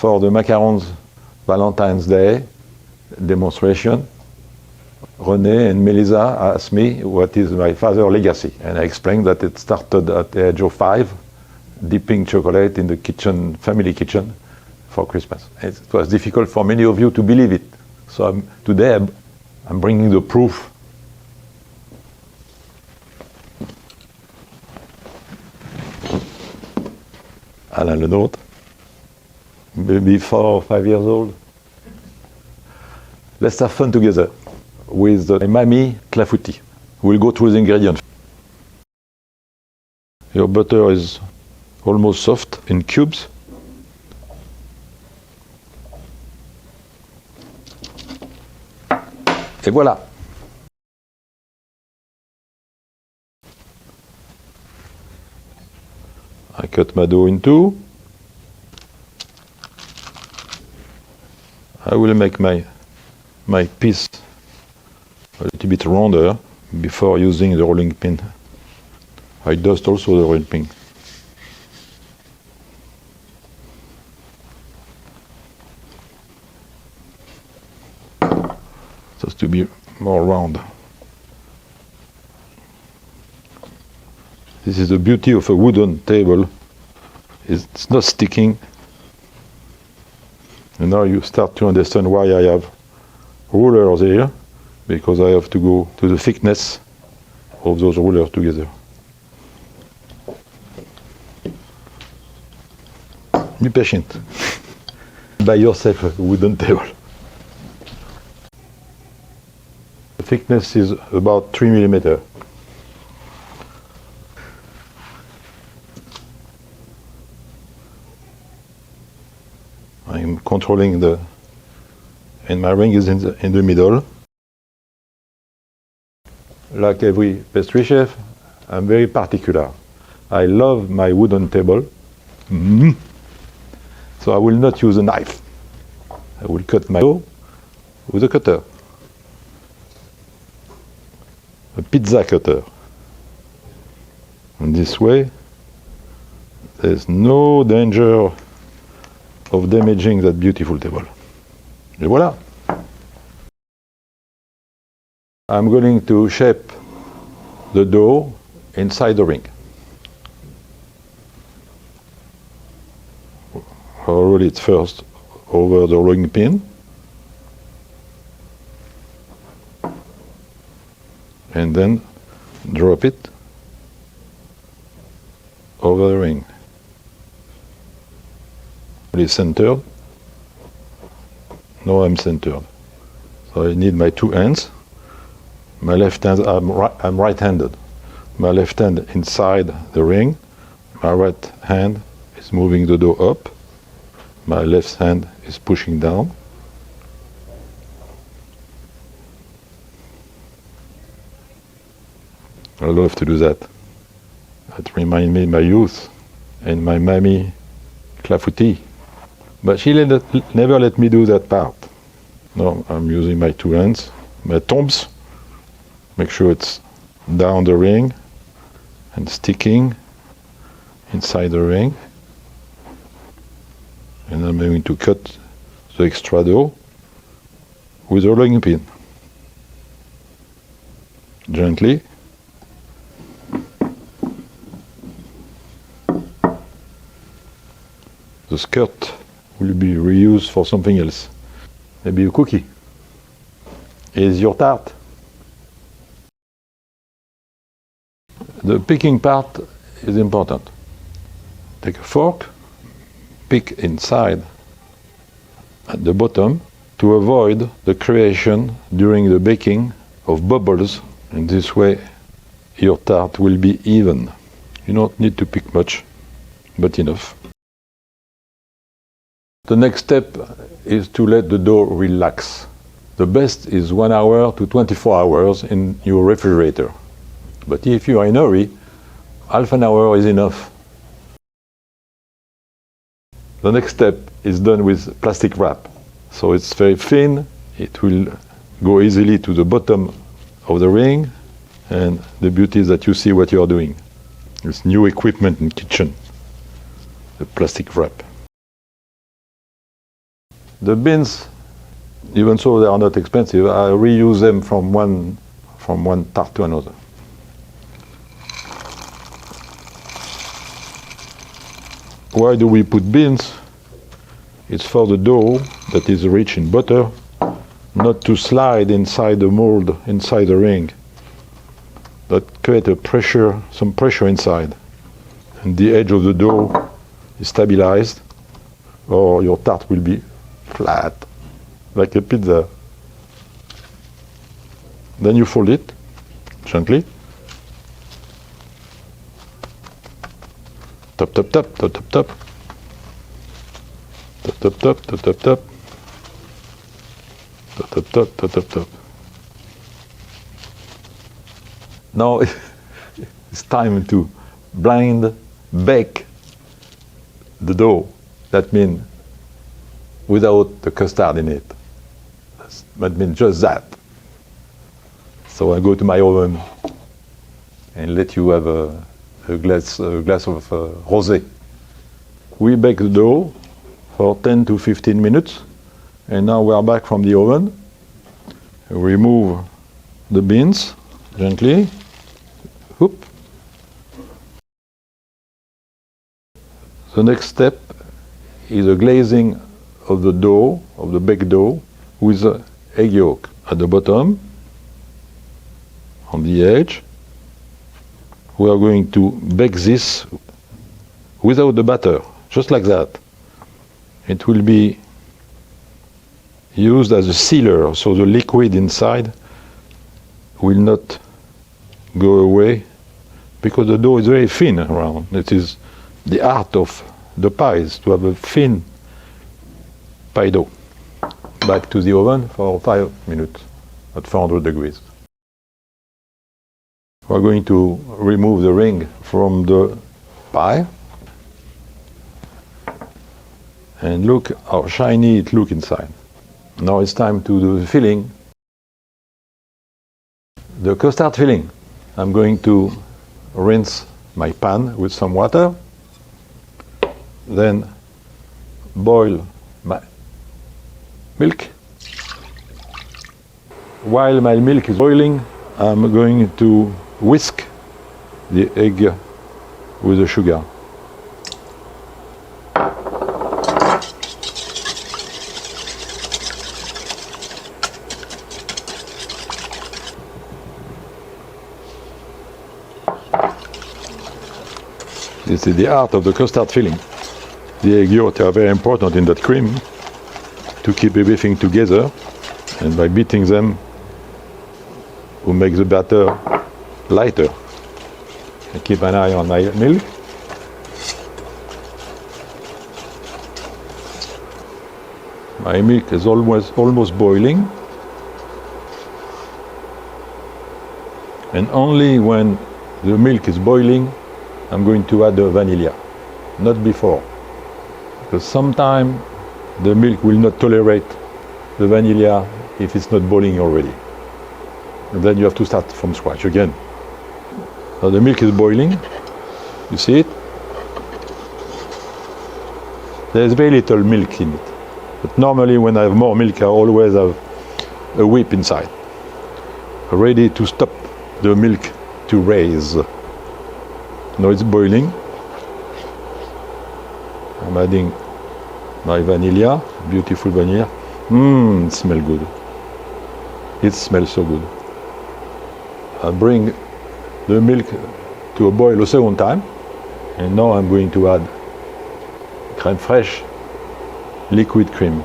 For the macarons Valentine's Day demonstration, René and Melissa asked me what is my father's legacy. And I explained that it started at the age of 5, dipping chocolate in the kitchen, family kitchen, for Christmas. It was difficult for many of you to believe it. So today I'm bringing the proof. Alain Lenotre, maybe 4 or 5 years old. Let's have fun together with the Mamie Clafoutis. We'll go through the ingredients. Your butter is almost soft in cubes. Et voilà. I cut my dough in two. I will make my piece a little bit rounder before using the rolling pin. I dust also the rolling pin. Just to be more round. This is the beauty of a wooden table. It's not sticking. And now you start to understand why I have rulers here, because I have to go to the thickness of those rulers together. Be patient. Buy yourself a wooden table. The thickness is about 3 millimeters. I'm controlling and my ring is in the middle. Like every pastry chef, I'm very particular. I love my wooden table. So I will not use a knife. I will cut my dough with a cutter. A pizza cutter. And this way, there's no danger of damaging that beautiful table. Et voilà. I'm going to shape the dough inside the ring. Roll it first over the rolling pin. And then drop it over the ring. It's centered. Now I'm centered. So I need my two hands. My left hand, I'm right-handed. My left hand inside the ring. My right hand is moving the dough up. My left hand is pushing down. I love to do that. That reminds me of my youth and my Mamie Clafoutis. But she never let me do that part. No, I'm using my two hands, my thumbs. Make sure it's down the ring and sticking inside the ring. And I'm going to cut the extra dough with a rolling pin. Gently. The skirt will be reused for something else. Maybe a cookie. Is your tart. The picking part is important. Take a fork, pick inside at the bottom to avoid the creation during the baking of bubbles. In this way, your tart will be even. You don't need to pick much, but enough. The next step is to let the dough relax. The best is 1 hour to 24 hours in your refrigerator. But if you are in a hurry, half an hour is enough. The next step is done with plastic wrap. So it's very thin, it will go easily to the bottom of the ring, and the beauty is that you see what you are doing. It's new equipment in kitchen, the plastic wrap. The beans, even though they are not expensive, I reuse them from one tart to another. Why do we put beans? It's for the dough that is rich in butter, not to slide inside the mold, inside the ring. That create some pressure inside. And the edge of the dough is stabilized, or your tart will be flat, like a pizza. Then you fold it gently. Top, top, top, top, top, top. Top, top, top, top, top, top. Top, top, top, top, top, top. Now it's time to blind bake the dough. That means without the custard in it. That means just that. So I go to my oven and let you have a glass of rosé. We bake the dough for 10 to 15 minutes, and now we are back from the oven. Remove the beans gently. Whoop. The next step is the glazing of the dough, of the baked dough, with the egg yolk at the bottom, on the edge. We are going to bake this without the batter, just like that. It will be used as a sealer, so the liquid inside will not go away, because the dough is very thin around. It is the art of the pies, to have a thin pie dough. Back to the oven for 5 minutes at 400 degrees. We're going to remove the ring from the pie. And look how shiny it looks inside. Now it's time to do the filling. The custard filling. I'm going to rinse my pan with some water. Then boil my milk. While my milk is boiling, I'm going to whisk the egg with the sugar. This is the art of the custard filling. The egg yolks are very important in that cream to keep everything together, and by beating them, we make the batter lighter. I keep an eye on my milk. My milk is almost boiling, and only when the milk is boiling, I'm going to add the vanilla, not before, because sometimes the milk will not tolerate the vanilla if it's not boiling already. And then you have to start from scratch again. Now the milk is boiling, you see it? There's very little milk in it, but normally when I have more milk, I always have a whip inside, ready to stop the milk to raise. Now it's boiling. I'm adding my vanilla, beautiful vanilla. It smells good. It smells so good. I bring the milk to a boil a second time, and now I'm going to add crème fraîche, liquid cream.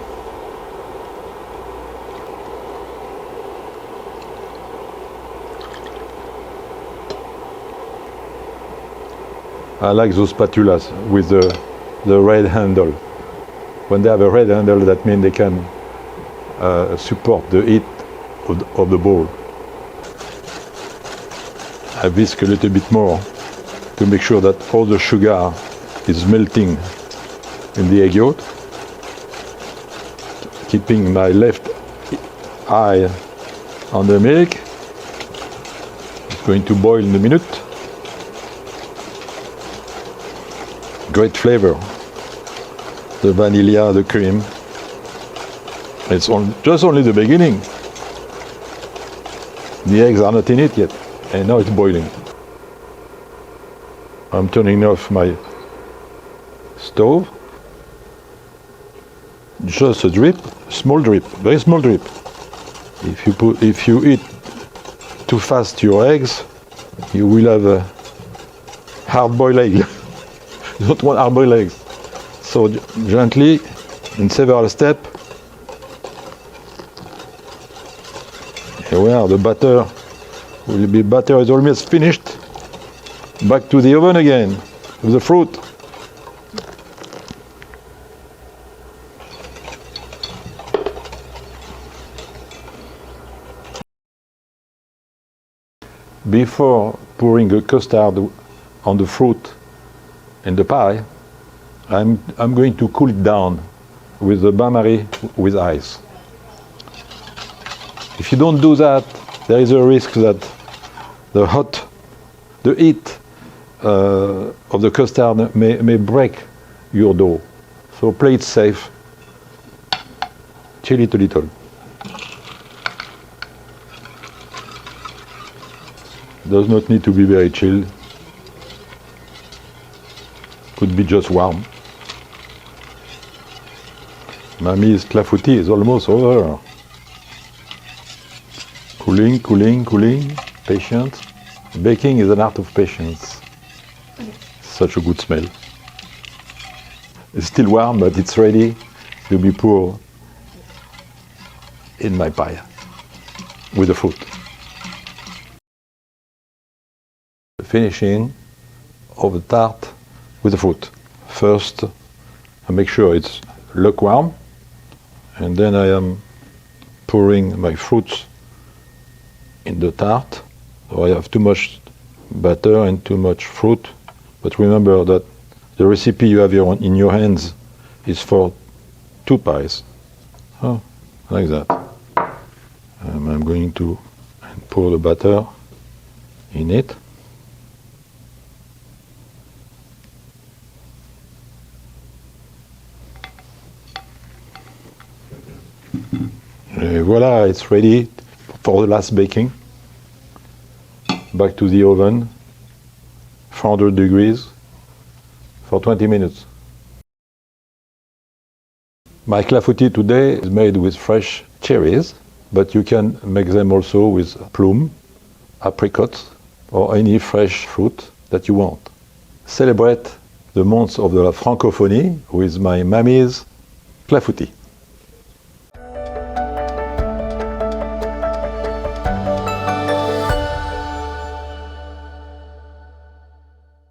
I like those spatulas with the red handle. When they have a red handle, that means they can support the heat of the bowl. I whisk a little bit more to make sure that all the sugar is melting in the egg yolk. Keeping my left eye on the milk. It's going to boil in a minute. Great flavor. The vanilla, the cream. It's just only the beginning. The eggs are not in it yet, and now it's boiling. I'm turning off my stove. Just a drip, small drip, very small drip. If you eat too fast your eggs, you will have a hard-boiled egg. You don't want hard-boiled eggs. So gently, in several steps. Here we are, the batter is almost finished. Back to the oven again with the fruit. Before pouring the custard on the fruit and the pie, I'm going to cool it down with the bain-marie with ice. If you don't do that, there is a risk that the heat of the custard may break your dough. So play it safe. Chill it a little. Does not need to be very chilled. Could be just warm. Mamie's Clafoutis is almost over. Cooling, cooling, cooling. Patience. Baking is an art of patience. Such a good smell. It's still warm, but it's ready to be poured in my pie with the fruit. The finishing of the tart with the fruit. First, I make sure it's lukewarm, and then I am pouring my fruits in the tart. So I have too much butter and too much fruit, but remember that the recipe you have in your hands is for 2 pies. Oh, like that. I'm going to pour the butter in it. Voila, it's ready for the last baking. Back to the oven, 400 degrees for 20 minutes. My clafoutis today is made with fresh cherries, but you can make them also with plum, apricots, or any fresh fruit that you want. Celebrate the month of the francophonie with my Mamie's clafoutis.